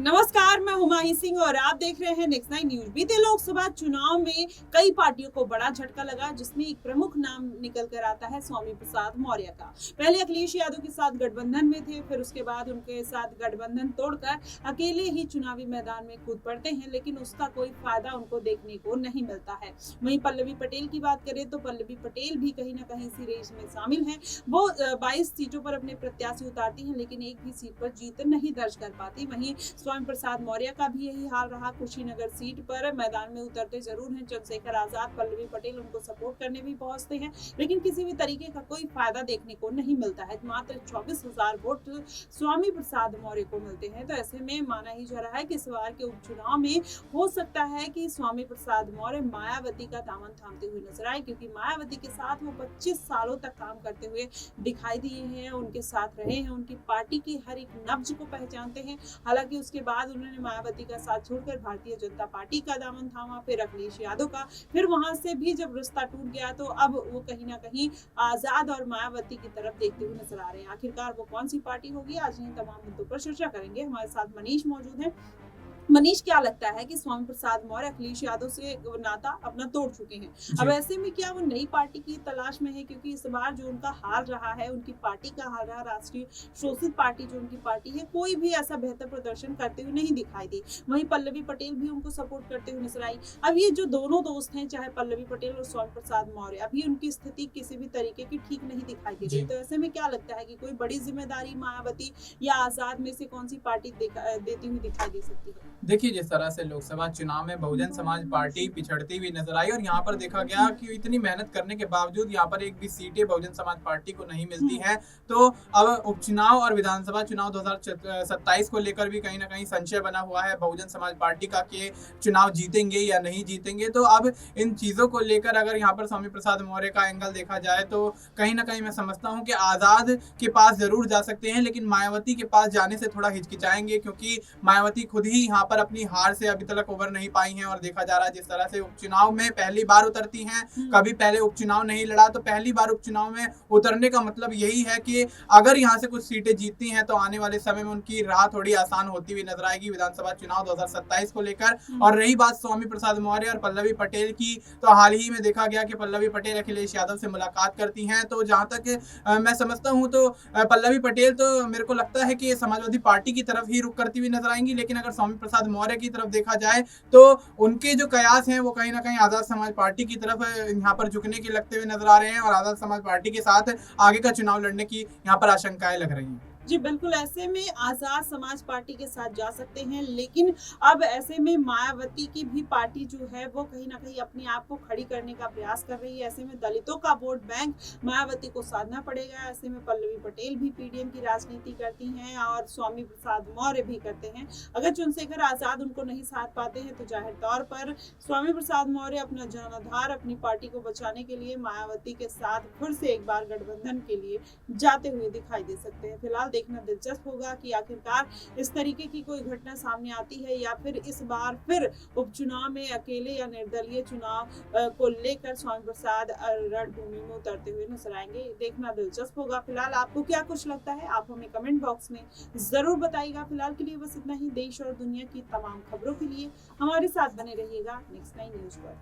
नमस्कार, मैं हुमायूं सिंह और आप देख रहे हैं नेक्स्ट 9 न्यूज। बीते लोकसभा चुनाव में कई पार्टियों को बड़ा झटका लगा, जिसमें एक प्रमुख नाम निकल कर आता है स्वामी प्रसाद मौर्य का। पहले अखिलेश यादव के साथ गठबंधन में थे, फिर उसके बाद उनके साथ गठबंधन तोड़कर अकेले ही चुनावी मैदान में कूद पड़ते हैं, लेकिन उसका कोई फायदा उनको देखने को नहीं मिलता है। वहीं पल्लवी पटेल की बात करें तो पल्लवी पटेल भी कहीं ना कहीं इसी रेस में शामिल है। वो 22 सीटों पर अपने प्रत्याशी उतारती है, लेकिन एक भी सीट पर जीत नहीं दर्ज कर पाती। वहीं स्वामी प्रसाद मौर्य का भी यही हाल रहा। कुशीनगर सीट पर मैदान में उतरते जरूर हैं चंद्रशेखर आजाद, पल्लवी पटेल उनको सपोर्ट करने भी पहुंचते हैं, लेकिन किसी भी तरीके का कोई फायदा देखने को नहीं मिलता है। मात्र 24,000 वोट स्वामी प्रसाद मौर्य को मिलते हैं। तो ऐसे में माना ही जा रहा है कि इस बार के उपचुनाव में हो सकता है कि स्वामी प्रसाद मौर्य मायावती का दामन थामते हुए नजर आए, क्योंकि मायावती के साथ वो 25 सालों तक काम करते हुए दिखाई दिए हैं, उनके साथ रहे हैं, उनकी पार्टी की हर एक नब्ज को पहचानते हैं। हालांकि उसके बाद उन्होंने मायावती का साथ छोड़कर भारतीय जनता पार्टी का दामन थामा, फिर अखिलेश यादव का, फिर वहां से भी जब रिश्ता टूट गया तो अब वो कहीं ना कहीं आजाद और मायावती की तरफ देखते हुए नजर आ रहे हैं। आखिरकार वो कौन सी पार्टी होगी, आज इन तमाम मुद्दों पर चर्चा करेंगे। हमारे साथ मनीष मौजूद है। मनीष, क्या लगता है कि स्वामी प्रसाद मौर्य अखिलेश यादव से नाता अपना तोड़ चुके हैं, अब ऐसे में क्या वो नई पार्टी की तलाश में है? क्योंकि इस बार जो उनका हाल रहा है, उनकी पार्टी का हाल रहा, राष्ट्रीय शोषित पार्टी जो उनकी पार्टी है, कोई भी ऐसा बेहतर प्रदर्शन करते हुए नहीं दिखाई दी। वहीं पल्लवी पटेल भी उनको सपोर्ट करते हुए नजर आई। अब ये जो दोनों दोस्त हैं, चाहे पल्लवी पटेल और स्वामी प्रसाद मौर्य, अभी उनकी स्थिति किसी भी तरीके की ठीक नहीं दिखाई दे रही। तो ऐसे में क्या लगता है कि कोई बड़ी जिम्मेदारी मायावती या आजाद में से कौन सी पार्टी देती हुई दिखाई दे सकती है? देखिए, जिस तरह से लोकसभा चुनाव में बहुजन समाज पार्टी पिछड़ती हुई नजर आई और यहाँ पर देखा गया कि इतनी मेहनत करने के बावजूद यहाँ पर एक भी सीटें बहुजन समाज पार्टी को नहीं मिलती हैं, तो अब उपचुनाव और विधानसभा चुनाव 2027 को लेकर भी कहीं ना कहीं संशय बना हुआ है बहुजन समाज पार्टी का कि चुनाव जीतेंगे या नहीं जीतेंगे। तो अब इन चीजों को लेकर अगर यहाँ पर स्वामी प्रसाद मौर्य का एंगल देखा जाए तो कहीं ना कहीं मैं समझता हूँ कि आजाद के पास जरूर जा सकते हैं, लेकिन मायावती के पास जाने से थोड़ा हिचकिचाएंगे, क्योंकि मायावती खुद ही यहाँ पर अपनी हार से अभी तक उबर नहीं पाई हैं। और देखा जा रहा है जिस तरह से उपचुनाव में पहली बार उतरती हैं, कभी पहले उपचुनाव नहीं लड़ा, तो पहली बार उपचुनाव में उतरने का मतलब यही है कि अगर यहाँ से कुछ सीटें जीतती हैं तो आने वाले समय में उनकी राह थोड़ी आसान होती हुई नजर आएगी विधानसभा चुनाव 2027 को लेकर। और रही बात स्वामी प्रसाद मौर्य और पल्लवी पटेल की, तो हाल ही में देखा गया कि पल्लवी पटेल अखिलेश यादव से मुलाकात करती हैं। तो जहां तक मैं समझता हूं तो पल्लवी पटेल तो मेरे को लगता है कि समाजवादी पार्टी की तरफ ही रुख करती हुई नजर आएंगी, लेकिन अगर स्वामी प्रसाद मौर्य की तरफ देखा जाए तो उनके जो कयास हैं वो कहीं ना कहीं आजाद समाज पार्टी की तरफ यहाँ पर झुकने के लगते हुए नजर आ रहे हैं और आजाद समाज पार्टी के साथ आगे का चुनाव लड़ने की यहाँ पर आशंकाएं लग रही हैं। जी बिल्कुल, ऐसे में आजाद समाज पार्टी के साथ जा सकते हैं, लेकिन अब ऐसे में मायावती की भी पार्टी जो है वो कहीं ना कहीं अपने आप को खड़ी करने का प्रयास कर रही है। ऐसे में दलितों का वोट बैंक मायावती को साधना पड़ेगा। ऐसे में पल्लवी पटेल भी पीडीएम की राजनीति करती हैं और स्वामी प्रसाद मौर्य भी करते हैं। अगर चंद्रशेखर आजाद उनको नहीं साथ पाते हैं तो जाहिर तौर पर स्वामी प्रसाद मौर्य अपना जनाधार, अपनी पार्टी को बचाने के लिए मायावती के साथ फिर से एक बार गठबंधन के लिए जाते हुए दिखाई दे सकते हैं। फिलहाल देखना दिलचस्प होगा कि आखिरकार इस तरीके की कोई घटना सामने आती है या फिर इस बार फिर उपचुनाव में अकेले या निर्दलीय चुनाव को लेकर स्वामी प्रसाद रणभूमि में उतरते हुए नजर आएंगे। देखना दिलचस्प होगा। फिलहाल आपको क्या कुछ लगता है, आप हमें कमेंट बॉक्स में जरूर बताइएगा। फिलहाल के लिए बस इतना ही। देश और दुनिया की तमाम खबरों के लिए हमारे साथ बने रहिएगा नेक्स्ट 9 न्यूज पर।